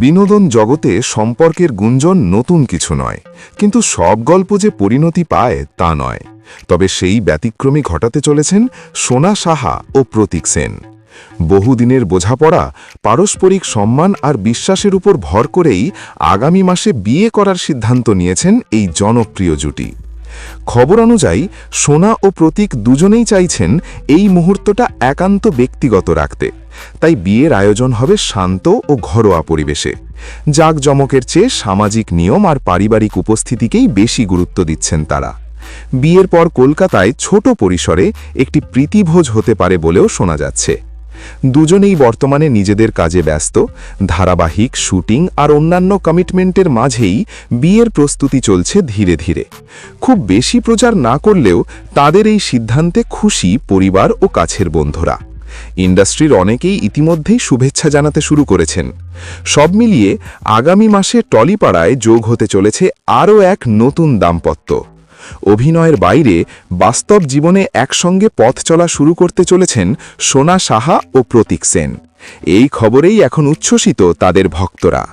বিনোদন জগতে সম্পর্কের গুঞ্জন নতুন কিছু নয়, কিন্তু সব গল্প যে পরিণতি পায় তা নয়। তবে সেই ব্যতিক্রমী ঘটাতে চলেছেন সোনা সাহা ও প্রতীক সেন। বহুদিনের বোঝাপড়া, পারস্পরিক সম্মান আর বিশ্বাসের উপর ভর করেই আগামী মাসে বিয়ে করার সিদ্ধান্ত নিয়েছেন এই জনপ্রিয় জুটি। খবর অনুযায়ী সোনা ও প্রতীক দুজনেই চাইছেন এই মুহূর্তটা একান্ত ব্যক্তিগত রাখতে, তাই বিয়ের আয়োজন হবে শান্ত ও ঘরোয়া পরিবেশে। জাঁকজমকের চেয়ে সামাজিক নিয়ম আর পারিবারিক উপস্থিতিকেই বেশি গুরুত্ব দিচ্ছেন তারা। বিয়ের পর কলকাতায় ছোট পরিসরে একটি প্রীতিভোজ হতে পারে বলেও শোনা যাচ্ছে। দুজনেই বর্তমানে নিজেদের কাজে ব্যস্ত, ধারাবাহিক শুটিং আর অন্যান্য কমিটমেন্টের মাঝেই বিয়ের প্রস্তুতি চলছে ধীরে ধীরে। খুব বেশি প্রচার না করলেও তাদের এই সিদ্ধান্তে খুশি পরিবার ও কাছের বন্ধুরা। ইন্ডাস্ট্রির অনেকেই ইতিমধ্যেই শুভেচ্ছা জানাতে শুরু করেছেন। সব মিলিয়ে আগামী মাসে টলিপাড়ায় যোগ হতে চলেছে আরও এক নতুন দাম্পত্য। অভিনয়ের বাইরে বাস্তব জীবনে একসঙ্গে পথ চলা শুরু করতে চলেছেন সোনা সাহা ও প্রতীক সেন। এই খবরেই এখন উচ্ছ্বসিত তাদের ভক্তরা।